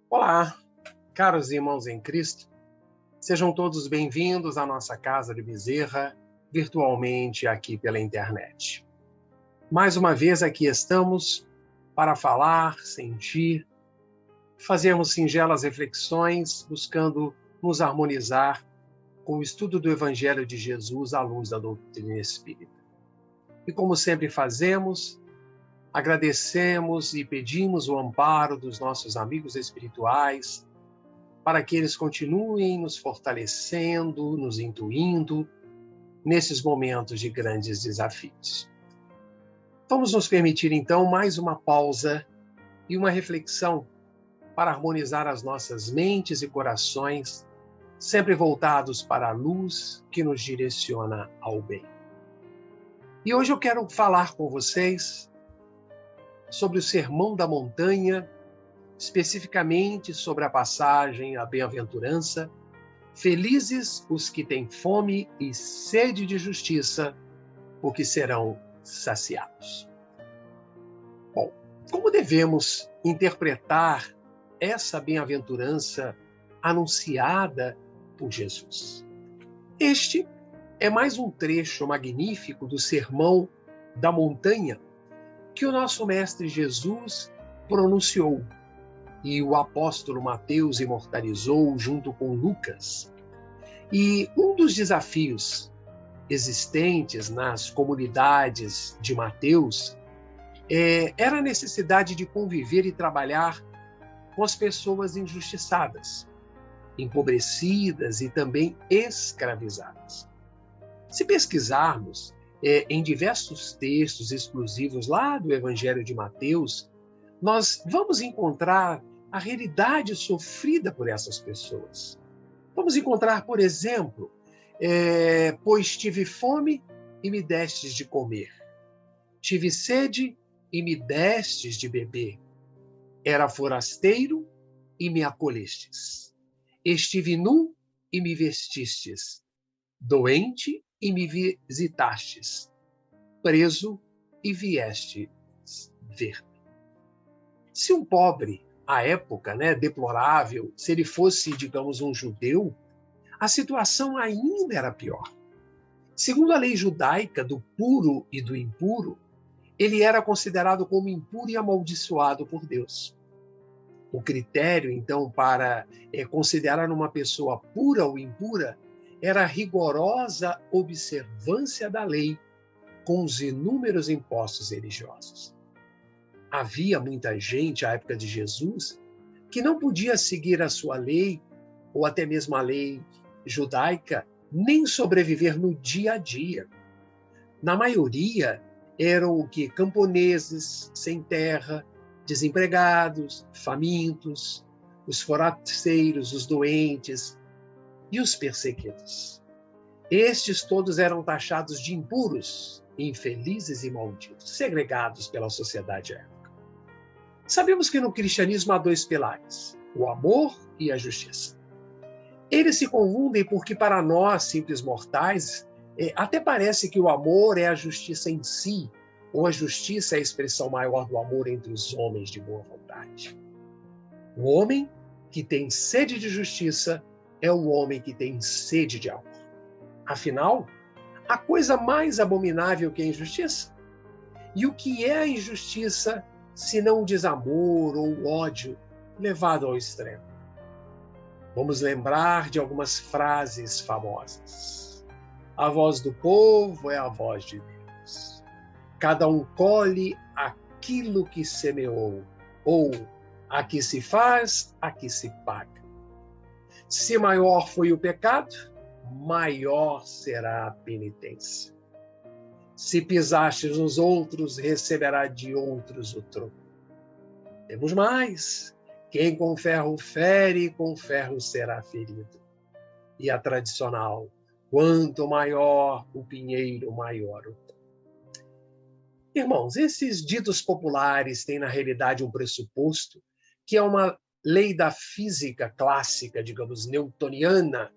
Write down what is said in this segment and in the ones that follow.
Olá, caros irmãos em Cristo, sejam todos bem-vindos à nossa casa de Bezerra, virtualmente aqui pela internet. Mais uma vez aqui estamos para falar, sentir, fazermos singelas reflexões, buscando nos harmonizar com o estudo do Evangelho de Jesus à luz da doutrina espírita. E como sempre fazemos, agradecemos e pedimos o amparo dos nossos amigos espirituais, para que eles continuem nos fortalecendo, nos intuindo, nesses momentos de grandes desafios. Vamos nos permitir, então, mais uma pausa e uma reflexão para harmonizar as nossas mentes e corações, sempre voltados para a luz que nos direciona ao bem. E hoje eu quero falar com vocês sobre o Sermão da Montanha, especificamente sobre a passagem, a bem-aventurança: felizes os que têm fome e sede de justiça, porque serão saciados. Bom, como devemos interpretar essa bem-aventurança anunciada por Jesus? Este é mais um trecho magnífico do Sermão da Montanha que o nosso Mestre Jesus pronunciou e o apóstolo Mateus imortalizou junto com Lucas. E um dos desafios existentes nas comunidades de Mateus era a necessidade de conviver e trabalhar com as pessoas injustiçadas, empobrecidas e também escravizadas. Se pesquisarmos em diversos textos exclusivos lá do Evangelho de Mateus, nós vamos encontrar a realidade sofrida por essas pessoas. Vamos encontrar, por exemplo, pois tive fome e me destes de comer. Tive sede e me destes de beber. Era forasteiro e me acolhestes. Estive nu e me vestistes. Doente e me visitastes. Preso e viestes ver-me. Se um pobre, à época, deplorável, se ele fosse, digamos, um judeu, a situação ainda era pior. Segundo a lei judaica do puro e do impuro, ele era considerado como impuro e amaldiçoado por Deus. O critério, então, para considerar uma pessoa pura ou impura era a rigorosa observância da lei com os inúmeros impostos religiosos. Havia muita gente, à época de Jesus, que não podia seguir a sua lei, ou até mesmo a lei judaica, nem sobreviver no dia a dia. Na maioria, eram o que? Camponeses, sem terra, desempregados, famintos, os forasteiros, os doentes e os perseguidos. Estes todos eram taxados de impuros, infelizes e malditos, segregados pela sociedade época. Sabemos que no cristianismo há dois pilares, o amor e a justiça. Eles se confundem porque para nós, simples mortais, até parece que o amor é a justiça em si, ou a justiça é a expressão maior do amor entre os homens de boa vontade. O homem que tem sede de justiça é o homem que tem sede de amor. Afinal, a coisa mais abominável que é a injustiça? E o que é a injustiça senão o desamor ou o ódio levado ao extremo? Vamos lembrar de algumas frases famosas. A voz do povo é a voz de Deus. Cada um colhe aquilo que semeou, ou aqui se faz, aqui se paga. Se maior foi o pecado, maior será a penitência. Se pisastes nos outros, receberá de outros o troco. Temos mais. Quem com ferro fere, com ferro será ferido. E a tradicional: quanto maior o pinheiro, maior o troco. Irmãos, esses ditos populares têm na realidade um pressuposto que é uma lei da física clássica, digamos, newtoniana,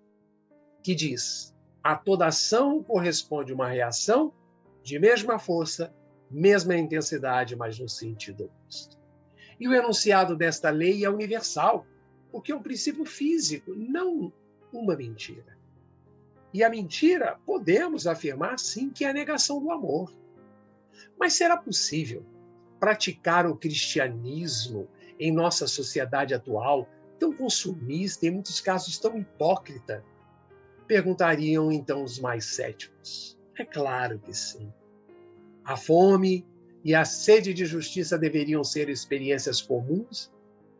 que diz: a toda ação corresponde uma reação de mesma força, mesma intensidade, mas no sentido oposto. E o enunciado desta lei é universal. porque é um princípio físico, não uma mentira. E a mentira, podemos afirmar sim que é a negação do amor. Mas será possível praticar o cristianismo em nossa sociedade atual, tão consumista, em muitos casos tão hipócrita? Perguntariam então os mais céticos. É claro que sim. A fome e a sede de justiça deveriam ser experiências comuns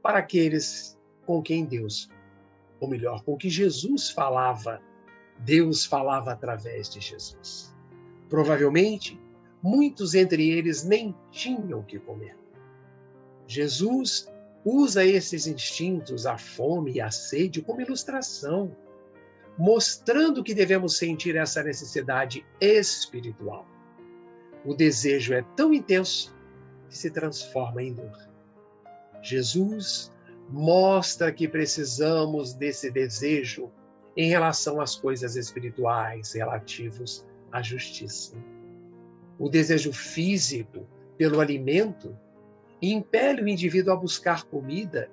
para aqueles com quem Deus, ou melhor, com que Jesus falava. Deus falava através de Jesus. Provavelmente, muitos entre eles nem tinham o que comer. Jesus usa esses instintos, a fome e a sede, como ilustração, mostrando que devemos sentir essa necessidade espiritual. O desejo é tão intenso que se transforma em dor. Jesus mostra que precisamos desse desejo em relação às coisas espirituais relativos à justiça. O desejo físico pelo alimento impele o indivíduo a buscar comida,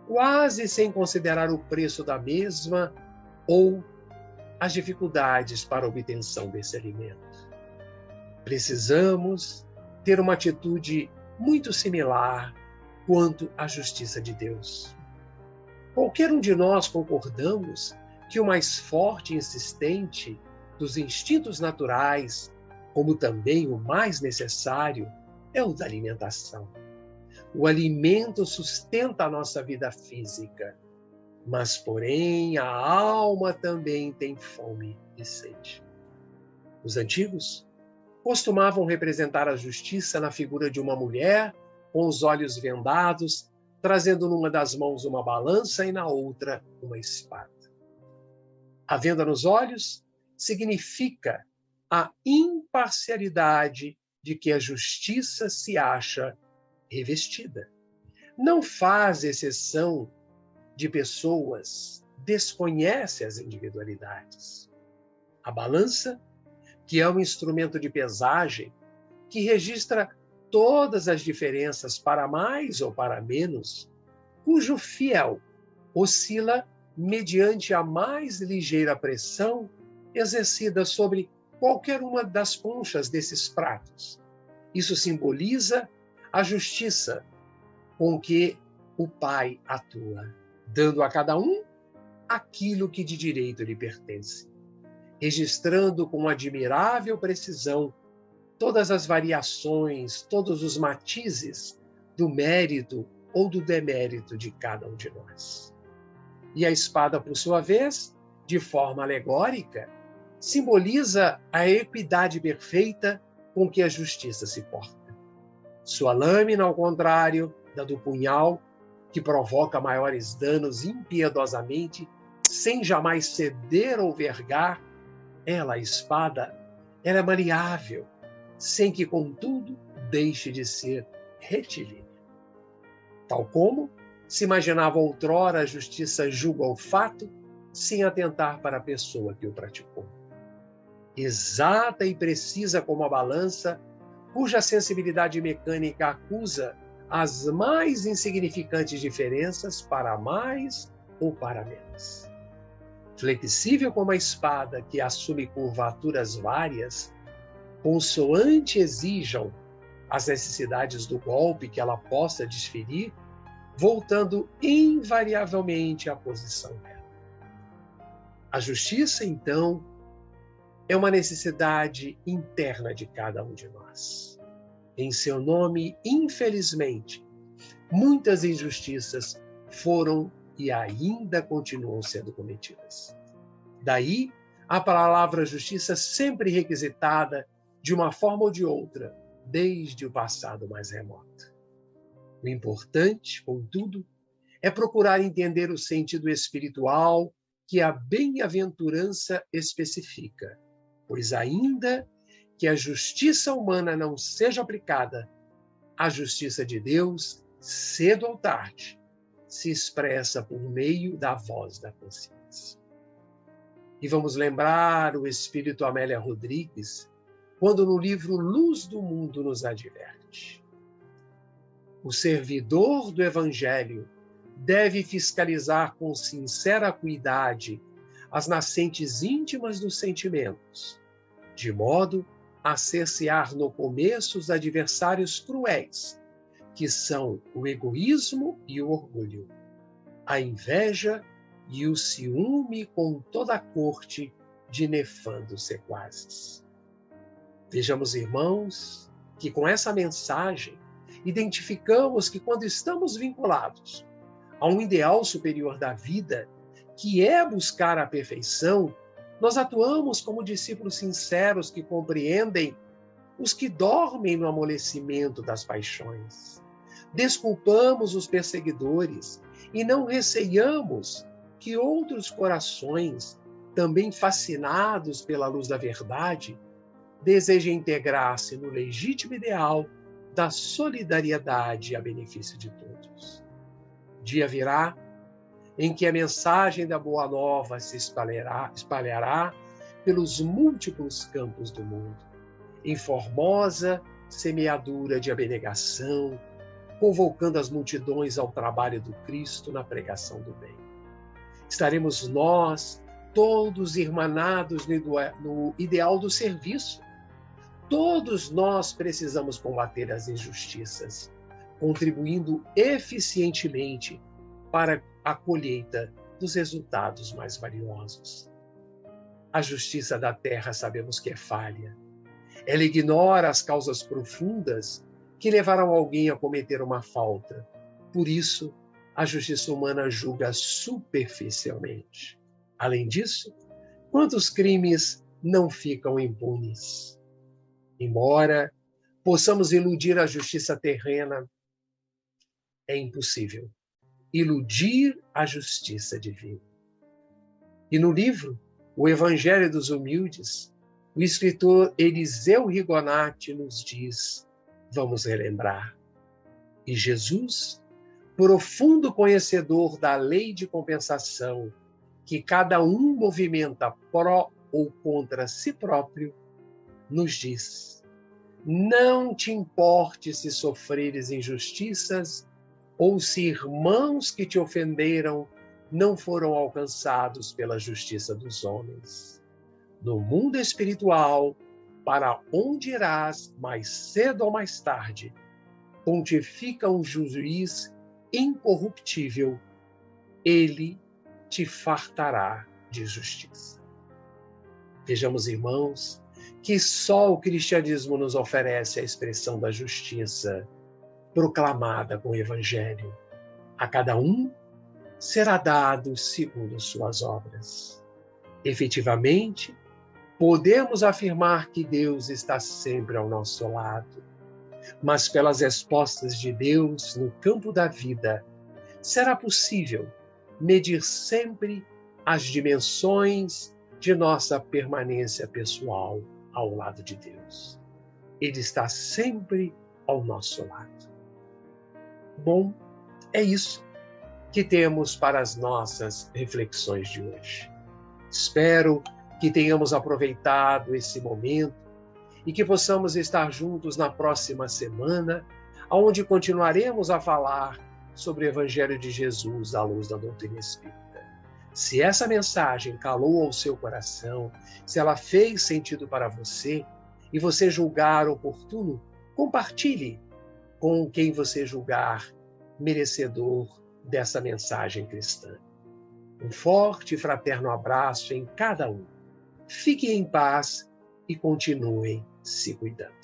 quase sem considerar o preço da mesma ou as dificuldades para a obtenção desse alimento. Precisamos ter uma atitude muito similar quanto à justiça de Deus. Qualquer um de nós concordamos que o mais forte e insistente dos instintos naturais, como também o mais necessário, é o da alimentação. O alimento sustenta a nossa vida física, mas, porém, a alma também tem fome e sede. Os antigos costumavam representar a justiça na figura de uma mulher com os olhos vendados, trazendo numa das mãos uma balança e na outra uma espada. A venda nos olhos significa a imparcialidade de que a justiça se acha revestida. Não faz exceção de pessoas, desconhece as individualidades. A balança, que é um instrumento de pesagem, que registra todas as diferenças para mais ou para menos, cujo fiel oscila mediante a mais ligeira pressão exercida sobre qualquer uma das conchas desses pratos. Isso simboliza a justiça com que o Pai atua, dando a cada um aquilo que de direito lhe pertence, registrando com admirável precisão todas as variações, todos os matizes do mérito ou do demérito de cada um de nós. E a espada, por sua vez, de forma alegórica, simboliza a equidade perfeita com que a justiça se porta. Sua lâmina, ao contrário da do punhal, que provoca maiores danos impiedosamente, sem jamais ceder ou vergar, ela, a espada, ela é maleável, sem que, contudo, deixe de ser retilínea. Tal como se imaginava outrora, a justiça julga o fato sem atentar para a pessoa que o praticou. Exata e precisa como a balança, cuja sensibilidade mecânica acusa as mais insignificantes diferenças para mais ou para menos. Flexível como a espada, que assume curvaturas várias, consoante exijam as necessidades do golpe que ela possa desferir, voltando invariavelmente à posição dela. A justiça, então, é uma necessidade interna de cada um de nós. Em seu nome, infelizmente, muitas injustiças foram e ainda continuam sendo cometidas. Daí, a palavra justiça sempre requisitada de uma forma ou de outra, desde o passado mais remoto. O importante, contudo, é procurar entender o sentido espiritual que a bem-aventurança especifica, pois ainda que a justiça humana não seja aplicada, a justiça de Deus, cedo ou tarde, se expressa por meio da voz da consciência. E vamos lembrar o espírito Amélia Rodrigues, quando no livro Luz do Mundo nos adverte: o servidor do Evangelho deve fiscalizar com sincera acuidade as nascentes íntimas dos sentimentos, de modo a cercear no começo os adversários cruéis, que são o egoísmo e o orgulho, a inveja e o ciúme com toda a corte de nefandos sequazes. Vejamos, irmãos, que com essa mensagem identificamos que quando estamos vinculados a um ideal superior da vida, que é buscar a perfeição, nós atuamos como discípulos sinceros que compreendem os que dormem no amolecimento das paixões. Desculpamos os perseguidores e não receiamos que outros corações, também fascinados pela luz da verdade, desejem integrar-se no legítimo ideal da solidariedade a benefício de todos. Dia virá em que a mensagem da Boa Nova se espalhará pelos múltiplos campos do mundo, em formosa semeadura de abnegação, convocando as multidões ao trabalho do Cristo na pregação do bem. Estaremos nós, todos irmanados no ideal do serviço. Todos nós precisamos combater as injustiças, contribuindo eficientemente para a colheita dos resultados mais valiosos. A justiça da terra sabemos que é falha. Ela ignora as causas profundas que levaram alguém a cometer uma falta. Por isso, a justiça humana julga superficialmente. Além disso, quantos crimes não ficam impunes? Embora possamos iludir a justiça terrena, é impossível iludir a justiça divina. E no livro O Evangelho dos Humildes, o escritor Eliseu Rigonati nos diz, vamos relembrar, e Jesus, profundo conhecedor da lei de compensação que cada um movimenta pró ou contra si próprio, nos diz, não te importe se sofreres injustiças ou se irmãos que te ofenderam não foram alcançados pela justiça dos homens. No mundo espiritual, para onde irás mais cedo ou mais tarde, pontifica um juiz incorruptível, ele te fartará de justiça. Vejamos, irmãos, que só o cristianismo nos oferece a expressão da justiça proclamada com o Evangelho. A cada um será dado segundo suas obras. Efetivamente, podemos afirmar que Deus está sempre ao nosso lado, mas pelas respostas de Deus no campo da vida, será possível medir sempre as dimensões de nossa permanência pessoal ao lado de Deus. Ele está sempre ao nosso lado. Bom, é isso que temos para as nossas reflexões de hoje. Espero que tenhamos aproveitado esse momento e que possamos estar juntos na próxima semana, onde continuaremos a falar sobre o Evangelho de Jesus à luz da doutrina espírita. Se essa mensagem calou ao seu coração, se ela fez sentido para você e você julgar oportuno, compartilhe com quem você julgar merecedor dessa mensagem cristã. Um forte e fraterno abraço em cada um. Fiquem em paz e continuem se cuidando.